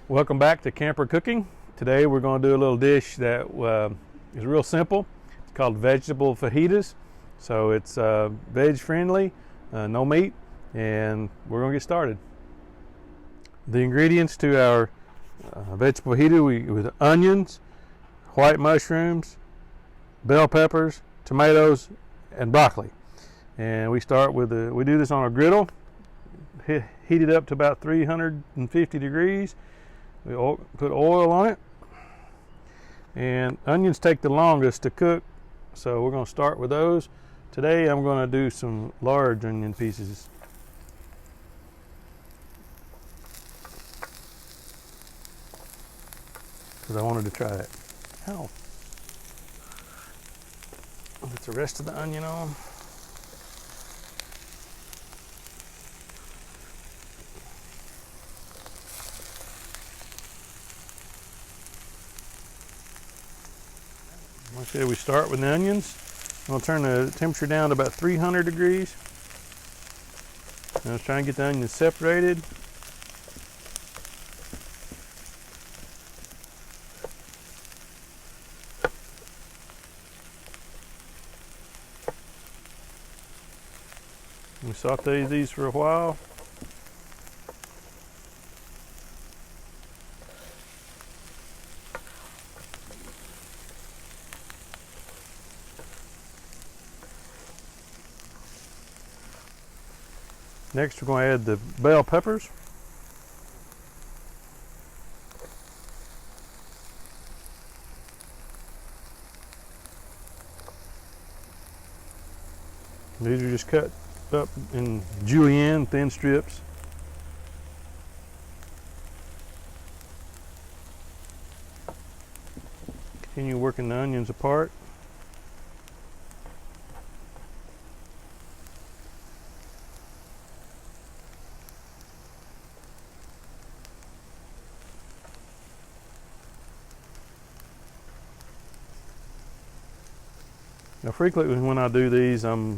Welcome back to Camper Cooking. Today we're going to do a little dish that is real simple. It's called vegetable fajitas. So it's veg friendly, no meat, and we're going to get started. The ingredients to our vegetable fajita with onions, white mushrooms, bell peppers, tomatoes, and broccoli. And we start with we do this on a griddle, heat it up to about 350 degrees. We put oil on it, and onions take the longest to cook, so we're going to start with those. Today I'm going to do some large onion pieces. Because I wanted to try it. Ow. Get the rest of the onion on. Like I said, we start with the onions. I'm going to turn the temperature down to about 300 degrees. And I was trying to get the onions separated. We saute these for a while. Next we're going to add the bell peppers. These are just cut up in julienne thin strips. Continue working the onions apart. Now frequently when I do these, I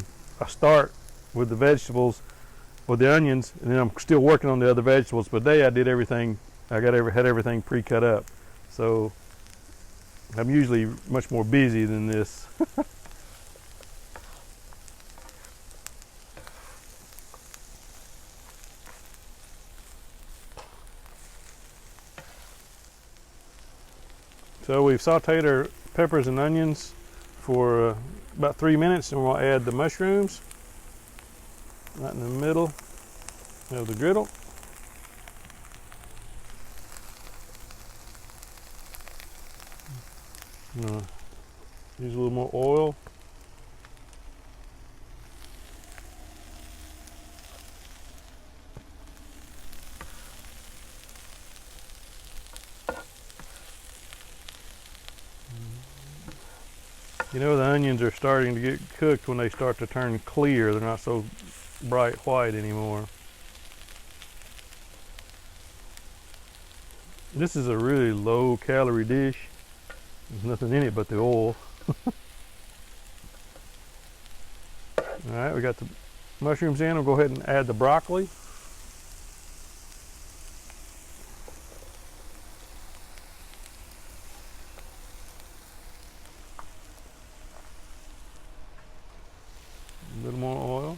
start with the vegetables, with the onions, and then I'm still working on the other vegetables. But today I did everything, had everything pre-cut up. So I'm usually much more busy than this. So we've sauteed our peppers and onions for about 3 minutes, and we'll add the mushrooms right in the middle of the griddle. Use a little more oil. You know, the onions are starting to get cooked when they start to turn clear. They're not so bright white anymore. This is a really low calorie dish. There's nothing in it but the oil. Alright, we got the mushrooms in. We'll go ahead and add the broccoli. A little more oil.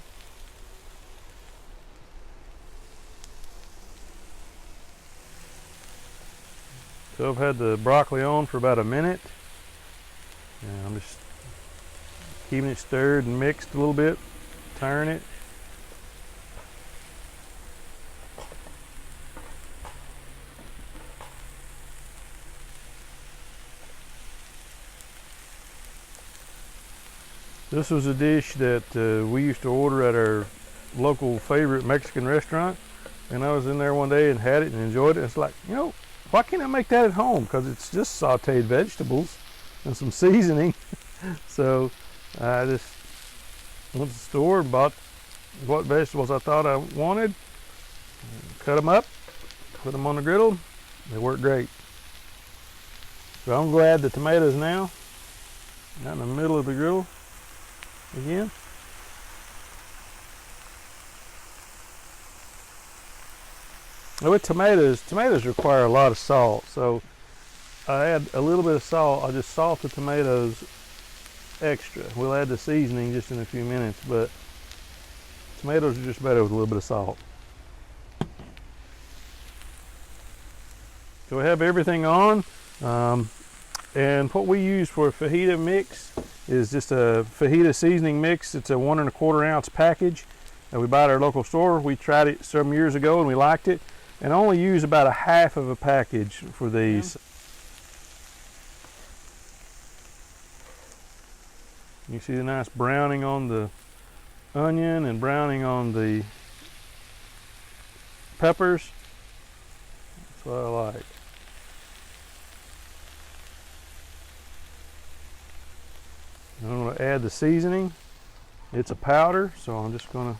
So I've had the broccoli on for about a minute, and I'm just keeping it stirred and mixed a little bit, turn it. This was a dish that we used to order at our local favorite Mexican restaurant, and I was in there one day and had it and enjoyed it. It's like, you know, why can't I make that at home? Because it's just sauteed vegetables and some seasoning. So I just went to the store and bought what vegetables I thought I wanted, cut them up, put them on the griddle. They work great. So I'm going to add the tomatoes now, right in the middle of the griddle again. With tomatoes require a lot of salt, so I add a little bit of salt. I just salt the tomatoes extra. We'll add the seasoning just in a few minutes, but tomatoes are just better with a little bit of salt. So we have everything on, and what we use for a fajita mix is just a fajita seasoning mix. It's a 1 1/4 ounce package that we buy at our local store. We tried it some years ago and we liked it, and only use about a half of a package for these. You see the nice browning on the onion and browning on the peppers. That's what I like. I'm going to add the seasoning. It's a powder, so I'm just going to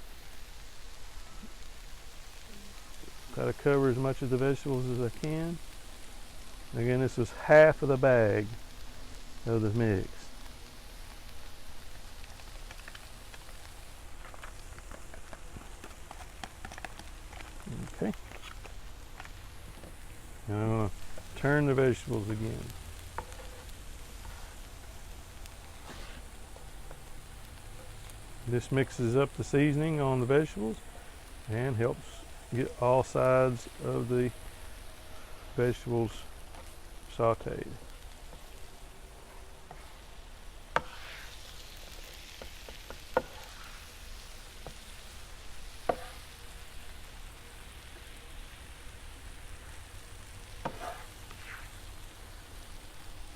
try to cover as much of the vegetables as I can. Again, this is half of the bag of the mix. Okay. Now I'm going to turn the vegetables again. This mixes up the seasoning on the vegetables and helps get all sides of the vegetables sauteed.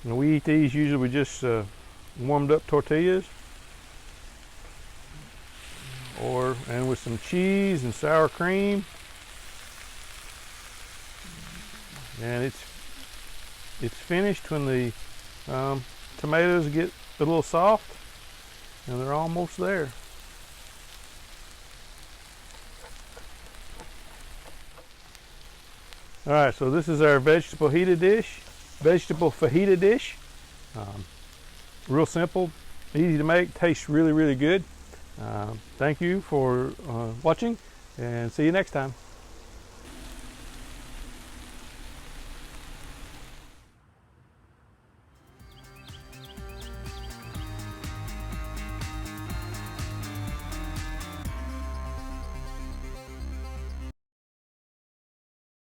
And we eat these usually with just warmed up tortillas, and with some cheese and sour cream. And it's finished when the tomatoes get a little soft, and they're almost there. All right, so this is our vegetable fajita dish. Real simple, easy to make, tastes really, really good. Thank you for watching, and see you next time.